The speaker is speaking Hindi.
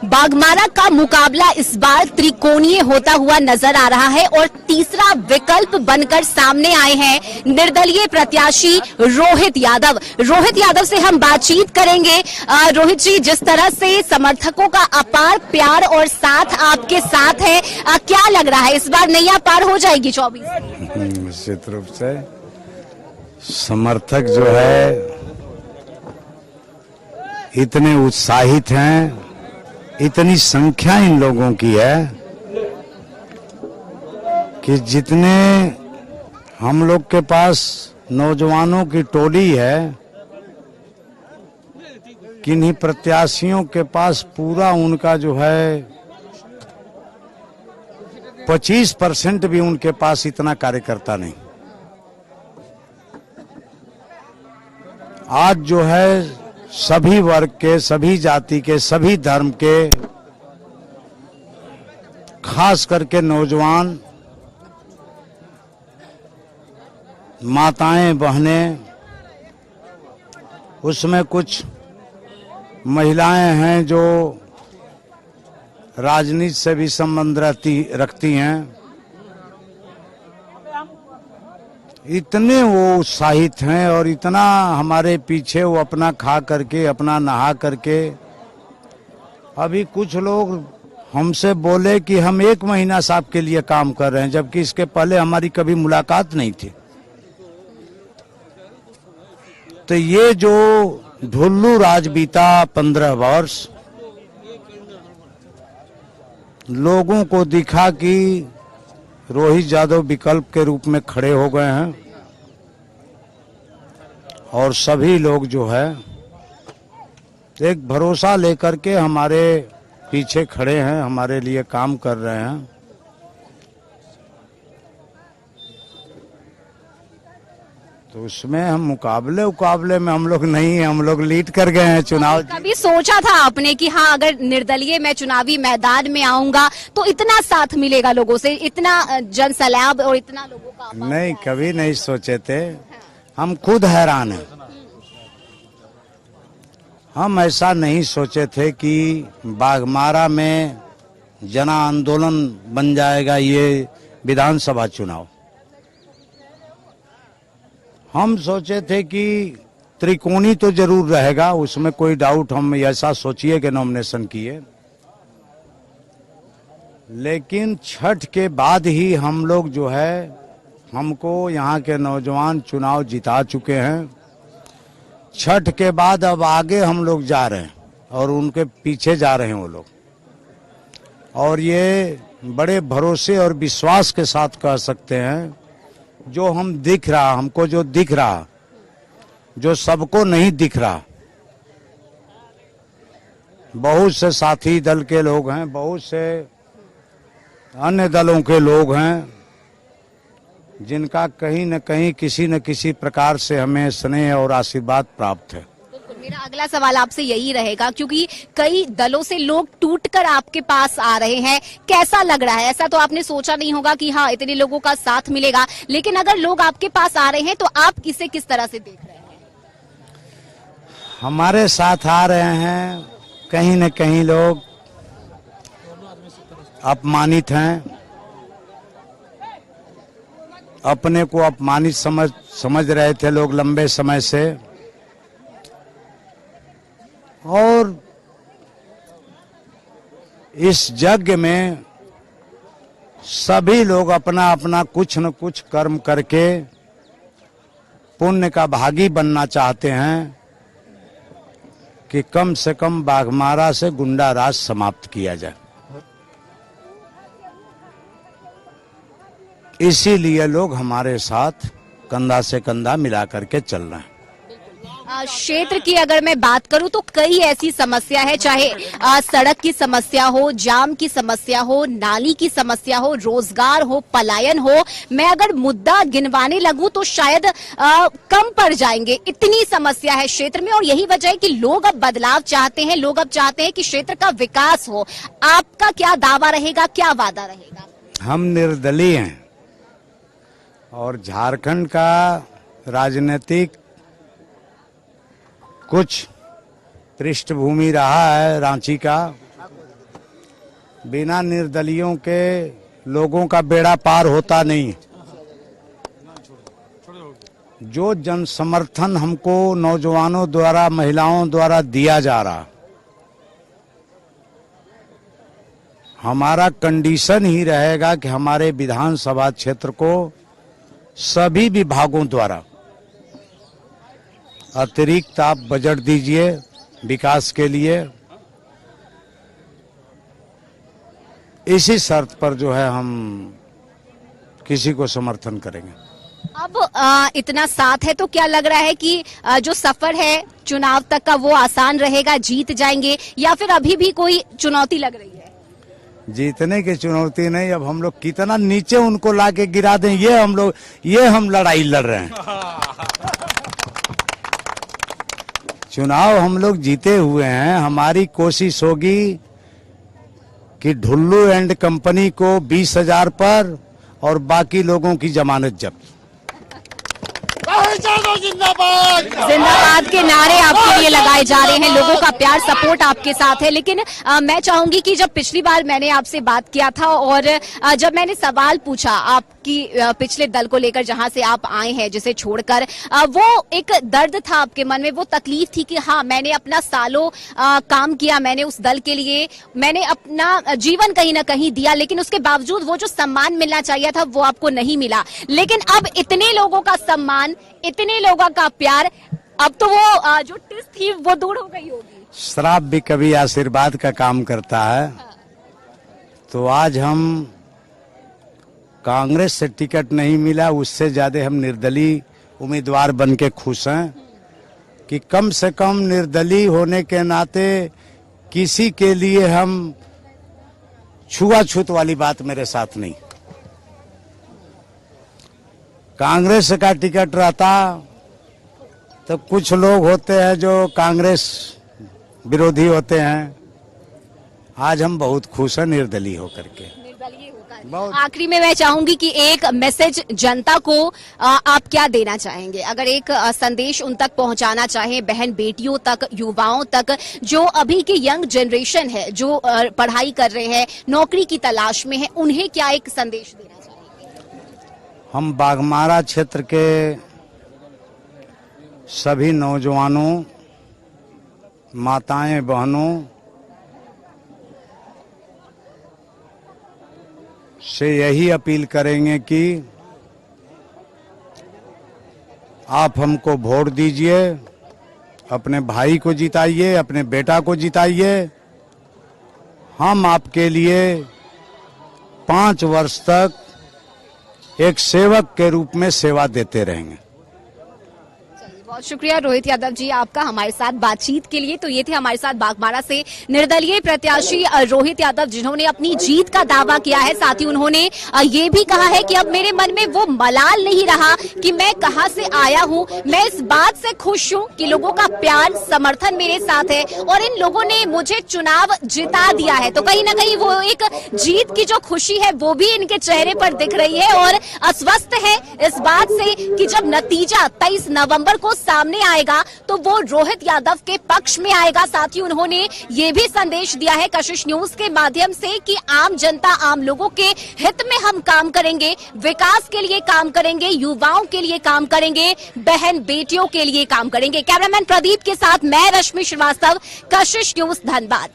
बाघमारा का मुकाबला इस बार त्रिकोणीय होता हुआ नजर आ रहा है और तीसरा विकल्प बनकर सामने आए हैं निर्दलीय प्रत्याशी रोहित यादव। रोहित यादव से हम बातचीत करेंगे। रोहित जी, जिस तरह से समर्थकों का अपार प्यार और साथ आपके साथ है, क्या लग रहा है इस बार नैया पार हो जाएगी 24? निश्चित रूप से समर्थक जो है इतने उत्साहित हैं, इतनी संख्या इन लोगों की है कि जितने हम लोग के पास नौजवानों की टोली है, किन्हीं प्रत्याशियों के पास पूरा उनका जो है 25% भी उनके पास इतना कार्यकर्ता नहीं। आज जो है सभी वर्ग के, सभी जाति के, सभी धर्म के, खास करके नौजवान, माताएं, बहनें, उसमें कुछ महिलाएं हैं जो राजनीति से भी संबंध रखती हैं, इतने वो उत्साहित हैं और इतना हमारे पीछे वो अपना खा करके, अपना नहा करके। अभी कुछ लोग हमसे बोले कि हम 1 महीना से आपके लिए काम कर रहे हैं, जबकि इसके पहले हमारी कभी मुलाकात नहीं थी। तो ये जो ढुल्लू राज बीता 15 वर्ष, लोगों को दिखा कि रोहित यादव विकल्प के रूप में खड़े हो गए हैं और सभी लोग जो है एक भरोसा लेकर के हमारे पीछे खड़े हैं, हमारे लिए काम कर रहे हैं। तो उसमें हम मुकाबले में हम लोग नहीं हैं, हम लोग लीड कर गए हैं चुनाव। कभी सोचा था आपने कि हाँ, अगर निर्दलीय मैं चुनावी मैदान में आऊंगा तो इतना साथ मिलेगा लोगों से, इतना जन सैलाब और इतना लोगों का? नहीं, कभी नहीं सोचे थे। हम खुद हैरान हैं। हम ऐसा नहीं सोचे थे कि बाघमारा में जन आंदोलन बन जाएगा ये विधानसभा चुनाव। हम सोचे थे कि त्रिकोणी तो जरूर रहेगा, उसमें कोई डाउट, हम ऐसा सोचिए कि नॉमिनेशन किए। लेकिन छठ के बाद ही हम लोग जो है, हमको यहाँ के नौजवान चुनाव जिता चुके हैं। छठ के बाद अब आगे हम लोग जा रहे हैं और उनके पीछे जा रहे हैं वो लोग। और ये बड़े भरोसे और विश्वास के साथ कह सकते हैं, जो हम दिख रहा, हमको जो दिख रहा, जो सबको नहीं दिख रहा। बहुत से साथी दल के लोग हैं, बहुत से अन्य दलों के लोग हैं, जिनका कहीं न कहीं किसी न किसी प्रकार से हमें स्नेह और आशीर्वाद प्राप्त है। मेरा अगला सवाल आपसे यही रहेगा, क्योंकि कई दलों से लोग टूटकर आपके पास आ रहे हैं, कैसा लग रहा है? ऐसा तो आपने सोचा नहीं होगा कि हाँ, इतने लोगों का साथ मिलेगा, लेकिन अगर लोग आपके पास आ रहे हैं तो आप इसे किस तरह से देख रहे हैं? हमारे साथ आ रहे हैं, कहीं न कहीं लोग अपमानित हैं, अपने को अपमानित समझ रहे थे लोग लंबे समय से। और इस यज्ञ में सभी लोग अपना अपना कुछ न कुछ कर्म करके पुण्य का भागी बनना चाहते हैं कि कम से कम बाघमारा से गुंडा राज समाप्त किया जाए। इसीलिए लोग हमारे साथ कंधा से कंधा मिला करके चल रहे हैं। क्षेत्र की अगर मैं बात करूं तो कई ऐसी समस्या है, चाहे सड़क की समस्या हो, जाम की समस्या हो, नाली की समस्या हो, रोजगार हो, पलायन हो। मैं अगर मुद्दा गिनवाने लगूं तो शायद कम पड़ जाएंगे, इतनी समस्या है क्षेत्र में। और यही वजह है कि लोग अब बदलाव चाहते हैं, लोग अब चाहते हैं कि क्षेत्र का विकास हो। आपका क्या दावा रहेगा, क्या वादा रहेगा? हम निर्दलीय हैं और झारखंड का राजनीतिक कुछ पृष्ठभूमि रहा है रांची का, बिना निर्दलियों के लोगों का बेड़ा पार होता नहीं। जो जन समर्थन हमको नौजवानों द्वारा, महिलाओं द्वारा दिया जा रहा, हमारा कंडीशन ही रहेगा कि हमारे विधानसभा क्षेत्र को सभी विभागों द्वारा अतिरिक्त आप बजट दीजिए विकास के लिए। इसी शर्त पर जो है हम किसी को समर्थन करेंगे। अब इतना साथ है तो क्या लग रहा है कि जो सफर है चुनाव तक का वो आसान रहेगा, जीत जाएंगे, या फिर अभी भी कोई चुनौती लग रही है? जीतने की चुनौती नहीं, अब हम लोग कितना नीचे उनको लाके गिरा दें, ये हम लड़ाई लड़ रहे हैं। चुनाव हम लोग जीते हुए हैं। हमारी कोशिश होगी कि ढुल्लू एंड कंपनी को 20,000 पर और बाकी लोगों की जमानत जब्त। जिंदाबाद के नारे आपके लिए लगाए जा रहे हैं, लोगों का प्यार सपोर्ट आपके साथ है। लेकिन मैं चाहूंगी कि जब पिछली बार मैंने आपसे बात किया था और जब मैंने सवाल पूछा आपकी पिछले दल को लेकर जहां से आप आए हैं, जिसे छोड़कर, वो एक दर्द था आपके मन में, वो तकलीफ थी कि हाँ मैंने अपना सालों काम किया, मैंने उस दल के लिए मैंने अपना जीवन कहीं ना कहीं दिया, लेकिन उसके बावजूद वो जो सम्मान मिलना चाहिए था वो आपको नहीं मिला। लेकिन अब इतने लोगों का सम्मान, इतने लोगों का प्यार, अब तो वो जो टिस थी वो दूर हो गई होगी। श्राप भी कभी आशीर्वाद का काम करता है। तो आज हम कांग्रेस से टिकट नहीं मिला, उससे ज्यादा हम निर्दलीय उम्मीदवार बन के खुश हैं कि कम से कम निर्दलीय होने के नाते किसी के लिए हम छुआछूत वाली बात मेरे साथ नहीं। कांग्रेस का टिकट रहता तो कुछ लोग होते हैं जो कांग्रेस विरोधी होते हैं। आज हम बहुत खुश हैं निर्दलीय होकर के। आखिरी में मैं चाहूंगी कि एक मैसेज जनता को आप क्या देना चाहेंगे? अगर एक संदेश उन तक पहुंचाना चाहें, बहन बेटियों तक, युवाओं तक, जो अभी की यंग जनरेशन है, जो पढ़ाई कर रहे हैं, नौकरी की तलाश में है, उन्हें क्या एक संदेश देना चाहेंगे? हम बाघमारा क्षेत्र के सभी नौजवानों, माताएं, बहनों से यही अपील करेंगे कि आप हमको वोट दीजिए, अपने भाई को जिताइए, अपने बेटा को जिताइए। हम आपके लिए 5 वर्ष तक एक सेवक के रूप में सेवा देते रहेंगे। बहुत शुक्रिया रोहित यादव जी आपका हमारे साथ बातचीत के लिए। तो ये थे हमारे साथ बाघमारा से निर्दलीय प्रत्याशी रोहित यादव, जिन्होंने अपनी जीत का दावा किया है। साथ ही उन्होंने ये भी कहा है कि अब मेरे मन में वो मलाल नहीं रहा कि मैं कहां से आया हूं। मैं इस बात से खुश हूं कि लोगों का प्यार, समर्थन मेरे साथ है और इन लोगों ने मुझे चुनाव जिता दिया है। तो कहीं ना कहीं वो एक जीत की जो खुशी है वो भी इनके चेहरे पर दिख रही है और अस्वस्थ है इस बात से कि जब नतीजा 23 नवंबर को सामने आएगा तो वो रोहित यादव के पक्ष में आएगा। साथ ही उन्होंने ये भी संदेश दिया है कशिश न्यूज के माध्यम से कि आम जनता, आम लोगों के हित में हम काम करेंगे, विकास के लिए काम करेंगे, युवाओं के लिए काम करेंगे, बहन बेटियों के लिए काम करेंगे। कैमरामैन प्रदीप के साथ मैं रश्मि श्रीवास्तव, कशिश न्यूज, धनबाद।